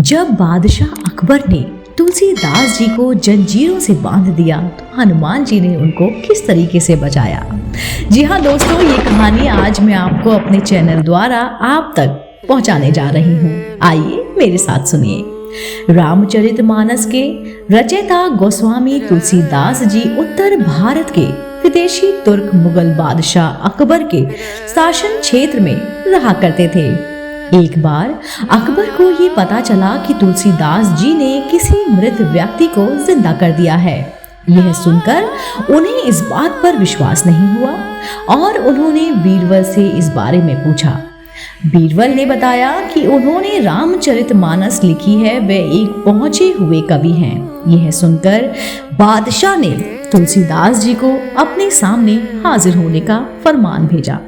जब बादशाह अकबर ने तुलसीदास जी को जंजीरों से बांध दिया तो हनुमान जी ने उनको किस तरीके से बचाया। जी हाँ दोस्तों, ये कहानी आज मैं आपको अपने चैनल द्वारा आप तक पहुंचाने जा रही हूँ। आइए मेरे साथ सुनिए। रामचरितमानस के रचयिता गोस्वामी तुलसीदास जी उत्तर भारत के विदेशी तुर्क मुगल बादशाह अकबर के शासन क्षेत्र में रहा करते थे। एक बार अकबर को ये पता चला कि तुलसीदास जी ने किसी मृत व्यक्ति को जिंदा कर दिया है। यह सुनकर उन्हें इस बात पर विश्वास नहीं हुआ और उन्होंने बीरबल से इस बारे में पूछा। बीरबल ने बताया कि उन्होंने रामचरितमानस लिखी है, वे एक पहुंचे हुए कवि हैं। यह सुनकर बादशाह ने तुलसीदास जी को अपने सामने हाजिर होने का फरमान भेजा।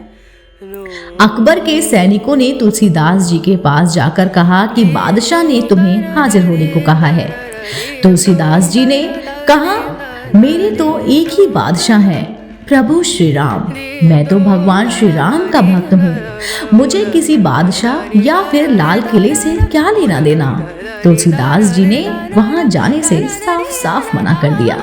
अकबर के सैनिकों ने तुलसीदास जी के पास जाकर कहा कि बादशाह ने तुम्हें हाजिर होने को कहा है। तुलसीदास जी ने कहा, मेरे तो एक ही बादशाह हैं, प्रभु श्री राम। मैं तो भगवान श्री राम का भक्त हूँ। मुझे किसी बादशाह या फिर लाल किले से क्या लेना देना। तुलसीदास जी ने वहां जाने से साफ साफ मना कर दिया।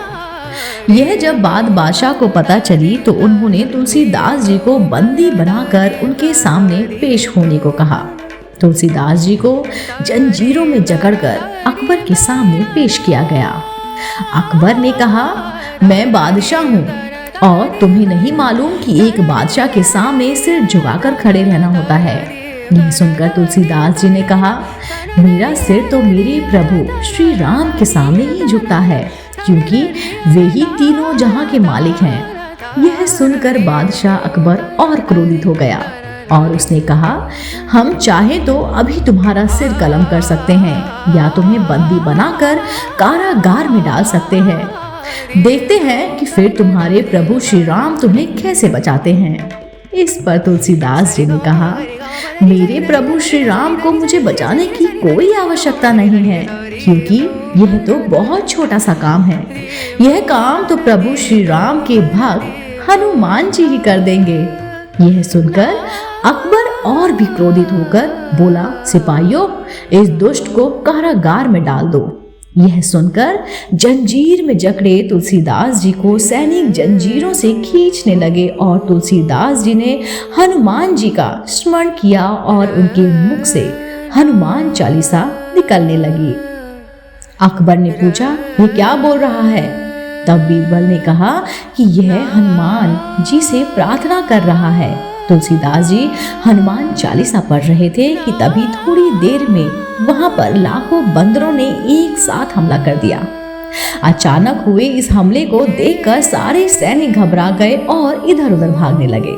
यह जब बात बादशाह को पता चली तो उन्होंने तुलसीदास जी को बंदी बनाकर उनके सामने पेश होने को कहा। तुलसीदास जी को जंजीरों में जकड़कर अकबर के सामने पेश किया गया। अकबर ने कहा, मैं बादशाह हूँ और तुम्हें नहीं मालूम कि एक बादशाह के सामने सिर झुकाकर खड़े रहना होता है। यह सुनकर तुलसीदास जी ने कहा, मेरा सिर तो मेरे प्रभु श्री राम के सामने ही झुकता है, क्योंकि वे ही तीनों जहां के मालिक हैं। यह सुनकर बादशाह अकबर और क्रोधित हो गया और उसने कहा, हम चाहे तो अभी तुम्हारा सिर कलम कर सकते हैं या तुम्हें बंदी बनाकर कारागार में डाल सकते हैं। देखते हैं कि फिर तुम्हारे प्रभु श्री राम तुम्हें कैसे बचाते हैं। इस पर तुलसीदास जी ने कहा, मेरे प्रभु श्री राम को मुझे बचाने की कोई आवश्यकता नहीं है, क्योंकि यह तो बहुत छोटा सा काम है। यह काम तो प्रभु श्री राम के भक्त हनुमान जी ही कर देंगे। यह सुनकर अकबर और भी क्रोधित होकर बोला, सिपाहियों, इस दुष्ट को कारागार में डाल दो। यह सुनकर जंजीर में जकड़े तुलसीदास जी को सैनिक जंजीरों से खींचने लगे और तुलसीदास जी ने हनुमान जी का स्मरण किया और उनके मुख से हनुमान चालीसा निकलने लगी। अकबर ने पूछा, ये क्या बोल रहा है? तब बीरबल ने कहा कि यह हनुमान जी से प्रार्थना कर रहा है। तुलसीदास जी हनुमान चालीसा पढ़ रहे थे कि तभी थोड़ी देर में वहां पर लाखों बंदरों ने एक साथ हमला कर दिया। अचानक हुए इस हमले को देखकर सारे सैनिक घबरा गए और इधर उधर भागने लगे।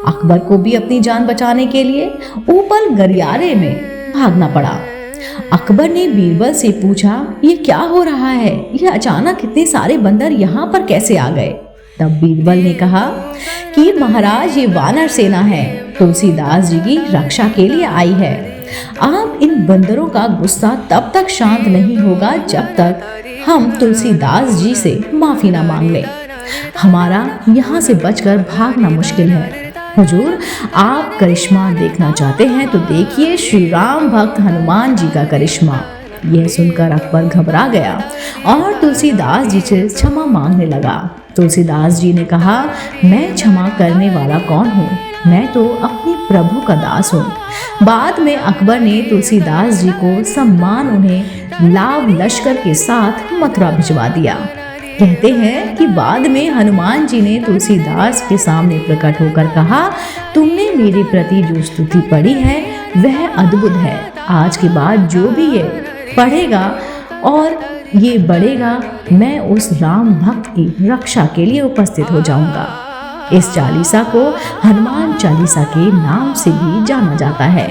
अकबर को भी अपनी जान बचाने के लिए ऊपर गलियारे में भागना पड़ा। अकबर ने बीरबल से पूछा, ये क्या हो रहा है? यह अचानक इतने सारे बंदर यहाँ पर कैसे आ गए? तब बीरबल ने कहा कि महाराज, ये वानर सेना है, तुलसीदास जी की रक्षा के लिए आई है। आप इन बंदरों का गुस्सा तब तक शांत नहीं होगा जब तक हम तुलसीदास जी से माफी ना मांग लें। हमारा यहाँ से बचकर भागना मुश्किल है। हुजूर, आप करिश्मा देखना चाहते हैं तो देखिए श्री राम भक्त हनुमान जी का करिश्मा। यह सुनकर अकबर घबरा गया और तुलसीदास जी से क्षमा मांगने लगा। तुलसीदास जी ने कहा, मैं क्षमा करने वाला कौन हूँ? मैं तो अपने प्रभु का दास हूँ। बाद में अकबर ने तुलसीदास जी को सम्मान उन्हें लाभ लश्कर के साथ मथुरा भिजवा दिया। कहते हैं कि बाद में हनुमान जी ने तुलसीदास के सामने प्रकट होकर कहा, तुमने मेरे प्रति जो स्तुति पढ़ी है वह अद्भुत है। आज के बाद जो भी ये पढ़ेगा और ये बढ़ेगा, मैं उस राम भक्त की रक्षा के लिए उपस्थित हो जाऊंगा। इस चालीसा को हनुमान चालीसा के नाम से भी जाना जाता है।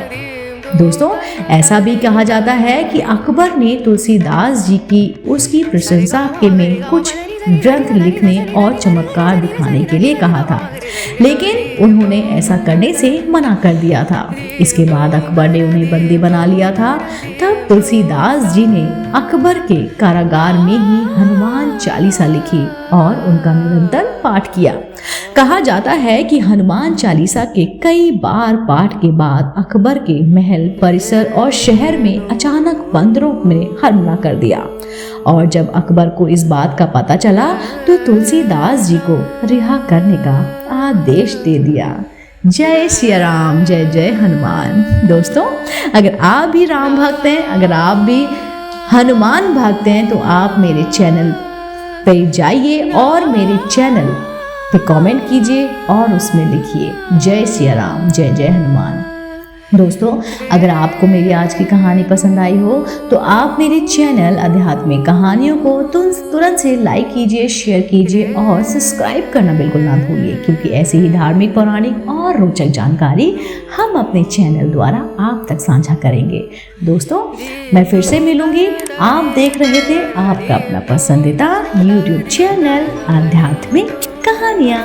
दोस्तों, ऐसा भी कहा जाता है कि अकबर ने तुलसीदास जी की उसकी प्रशंसा के में कुछ ग्रंथ लिखने और चमत्कार दिखाने के लिए कहा था, लेकिन उन्होंने ऐसा करने से मना कर दिया था। इसके बाद अकबर ने उन्हें बंदी बना लिया था। तब तुलसीदास जी ने अकबर के कारागार में ही हनुमान चालीसा लिखी और उनका निरंतर पाठ किया। कहा जाता है कि हनुमान चालीसा के कई बार पाठ के बाद अकबर के महल परिसर और शहर में अचानक बंदरों ने हमला कर दिया, और जब अकबर को इस बात का पता चला तो तुलसीदास जी को रिहा करने का आदेश दे दिया। जय सिया राम, जय जय हनुमान। दोस्तों, अगर आप भी राम भक्त हैं, अगर आप भी हनुमान भक्त हैं, तो आप मेरे चैनल पे जाइए और मेरे चैनल पे कमेंट कीजिए और उसमें लिखिए जय सिया राम, जय जय हनुमान। दोस्तों, अगर आपको मेरी आज की कहानी पसंद आई हो तो आप मेरे चैनल आध्यात्मिक कहानियों को तुरंत से लाइक कीजिए, शेयर कीजिए और सब्सक्राइब करना बिल्कुल ना भूलिए, क्योंकि ऐसी ही धार्मिक, पौराणिक और रोचक जानकारी हम अपने चैनल द्वारा आप तक साझा करेंगे। दोस्तों, मैं फिर से मिलूंगी। आप देख रहे थे आपका अपना पसंदीदा YouTube चैनल आध्यात्मिक कहानियाँ।